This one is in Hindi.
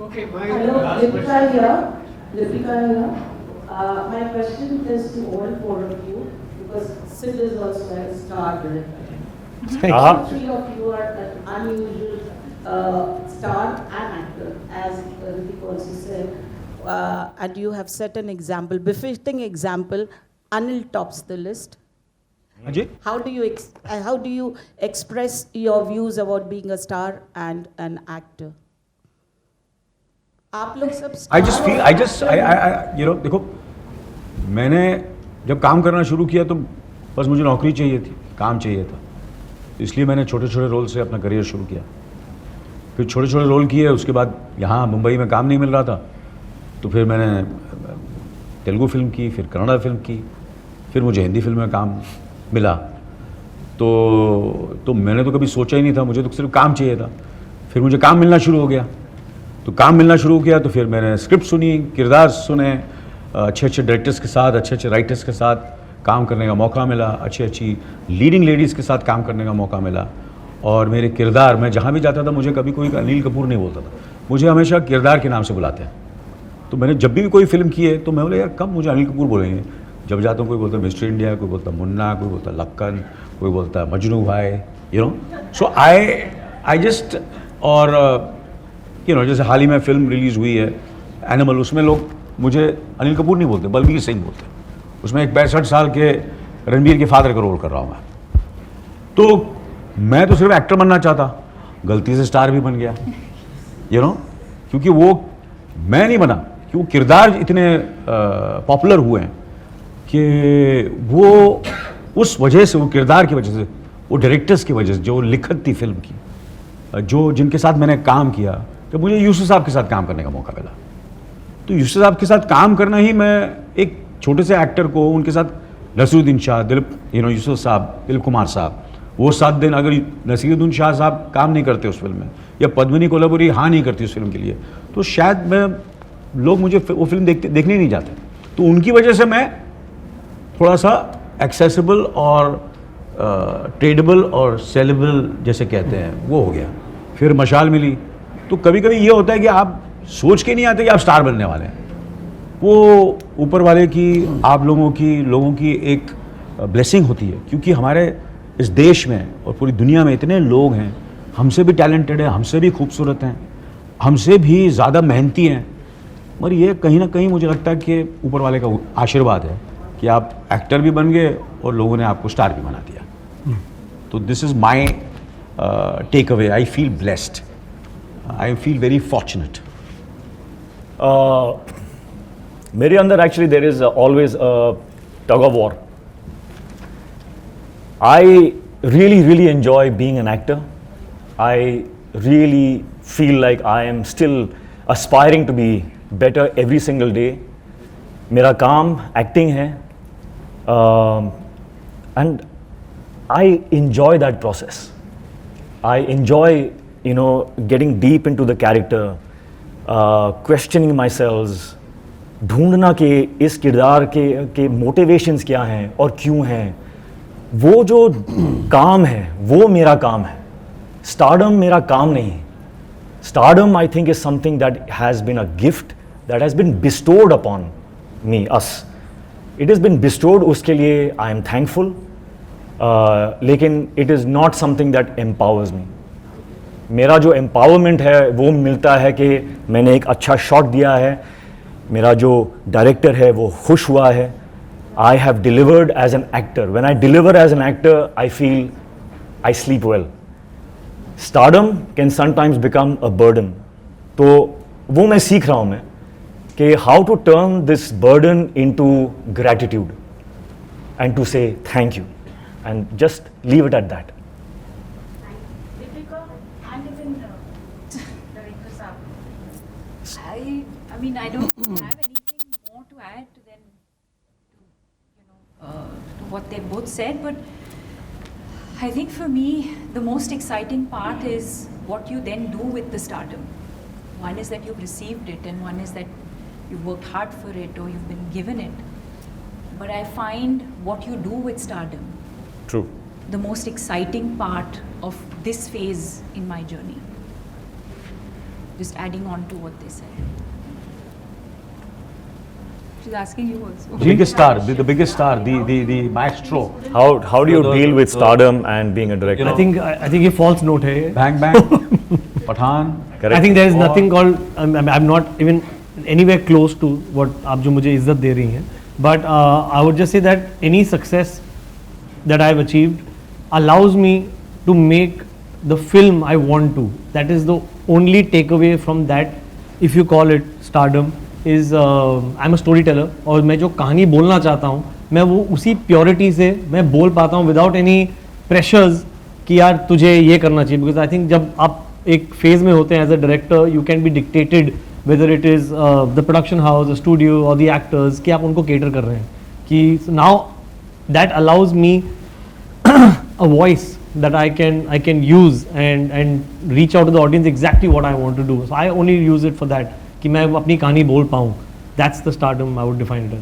Okay, my Hello, last Lipika question. here. Lipika here. My question is to all four of you because Sid is also a star director. All three of you are an unusual star and actor, as Ritik also said. And you have set an example, befitting example. Anil tops the list. Ajay? How do you express your views about being a star and an actor? आप लोग सब देखो, मैंने जब काम करना शुरू किया तो बस मुझे नौकरी चाहिए थी, काम चाहिए था, इसलिए मैंने छोटे छोटे रोल से अपना करियर शुरू किया। फिर छोटे छोटे रोल किए, उसके बाद यहाँ मुंबई में काम नहीं मिल रहा था, तो फिर मैंने तेलुगु फिल्म की, फिर कन्नड़ा फिल्म की, फिर मुझे हिंदी फिल्म में काम मिला। तो मैंने तो कभी सोचा ही नहीं था, मुझे तो सिर्फ काम चाहिए था। फिर मुझे काम मिलना शुरू हो गया, तो काम मिलना शुरू किया तो फिर मैंने स्क्रिप्ट सुनी, किरदार सुने, अच्छे अच्छे डायरेक्टर्स के साथ, अच्छे अच्छे राइटर्स के साथ काम करने का मौका मिला, अच्छी अच्छी लीडिंग लेडीज़ के साथ काम करने का मौका मिला। और मेरे किरदार, मैं जहाँ भी जाता था मुझे कभी कोई अनिल कपूर नहीं बोलता था, मुझे हमेशा किरदार के नाम से बुलाते हैं। तो मैंने जब भी कोई फिल्म की है तो मैं बोला यार कब मुझे अनिल कपूर बोलेंगे। जब जाता हूँ कोई बोलता है मिस्टर इंडिया, कोई बोलता है मुन्ना, कोई बोलता है लक्कन, कोई बोलता है मजनू भाई, you know. So I just, और जैसे हाल ही में फिल्म रिलीज़ हुई है एनिमल, उसमें लोग मुझे अनिल कपूर नहीं बोलते, बलबीर सिंह बोलते। उसमें एक 65 साल के रणबीर के फादर का रोल कर रहा हूँ मैं। तो मैं तो सिर्फ एक्टर बनना चाहता, गलती से स्टार भी बन गया, क्योंकि वो मैं नहीं बना, कि वो किरदार इतने पॉपुलर हुए हैं कि वो उस वजह से, वो किरदार की वजह से, वो डायरेक्टर्स की वजह से, जो लिखत थी फिल्म की, जो जिनके साथ मैंने काम किया, तो मुझे यूसुफ साहब के साथ काम करने का मौका मिला। तो यूसुफ साहब के साथ काम करना ही, मैं एक छोटे से एक्टर को, उनके साथ नसीरुद्दीन शाह, दिलीप, यूसुफ साहब, दिलीप कुमार साहब, वो 7 दिन अगर नसीरुद्दीन शाह साहब काम नहीं करते उस फिल्म में, या पद्मिनी कोल्हापुरी हाँ नहीं करती उस फिल्म के लिए, तो शायद लोग मुझे वो फिल्म देखने नहीं जाते। तो उनकी वजह से मैं थोड़ा सा एक्सेसिबल और ट्रेडेबल और सेलेबल जैसे कहते हैं वो हो गया। फिर मशाल मिली। तो कभी कभी ये होता है कि आप सोच के नहीं आते कि आप स्टार बनने वाले हैं, वो ऊपर वाले की, आप लोगों की एक ब्लेसिंग होती है, क्योंकि हमारे इस देश में और पूरी दुनिया में इतने लोग हैं, हमसे भी टैलेंटेड हैं, हमसे भी खूबसूरत हैं, हमसे भी ज़्यादा मेहनती हैं, मगर ये कहीं ना कहीं मुझे लगता है कि ऊपर वाले का आशीर्वाद है कि आप एक्टर भी बन गए और लोगों ने आपको स्टार भी बना दिया। तो this is my takeaway. I feel blessed, I feel very fortunate. मेरे अंदर actually there is always tug of war. I really enjoy being an actor. I really feel like I am still aspiring to be better every single day. मेरा काम acting है, and I enjoy that process. I enjoy, getting deep into the character, questioning myself, ढूंढना कि इस किरदार के motivations क्या हैं और क्यों हैं। वो जो काम है वो मेरा काम है, स्टारडम मेरा काम नहीं है। Stardom I think is something that has been a gift that has been bestowed upon me, us. It is been bestowed, उसके लिए आई एम थैंकफुल, लेकिन it is not something that empowers me. मेरा जो एम्पावरमेंट है वो मिलता है कि मैंने एक अच्छा शॉट दिया है, मेरा जो डायरेक्टर है वो खुश हुआ है, I have delivered as an actor. When I deliver as an actor, I feel I sleep well. Stardom can sometimes become a burden. तो वो मैं सीख रहा हूँ मैं कि how to turn this burden into gratitude and to say thank you and just leave it at that. Deepika, and even Director Saab, I mean, I don't have anything more to add than to what they both said, but I think for me the most exciting part is what you then do with the stardom. One is that you've received it, and one is that you've worked hard for it or you've been given it. But I find what you do with stardom True. the most exciting part of this phase in my journey. just adding on to what they said. She's asking you also. The biggest star, the biggest star, the maestro. How do you deal with stardom and being a director? I think ये false note है. Bang Bang, Pathan. Correct. I think there is nothing called. I'm not even anywhere close to what आप जो मुझे इज्जत दे रही हैं. But I would just say that any success that I've achieved allows me to make the film I want to. That is the only takeaway from that. If you call it stardom, is I'm a storyteller और मैं जो कहानी बोलना चाहता हूँ मैं वो उसी प्योरिटी से मैं बोल पाता हूँ विदाउट एनी प्रेशर्स कि यार तुझे ये करना चाहिए. बिकॉज आई थिंक जब आप एक फेज में होते हैं as a director you can be dictated whether it is the production house the studio और द एक्टर्स कि आप उनको केटर कर रहे हैं कि now that allows me a voice that I can use and reach out to the audience exactly what I want to do. So I only use it for that कि मैं अपनी कहानी बोल पाऊँ. That's the stardom I would define it as.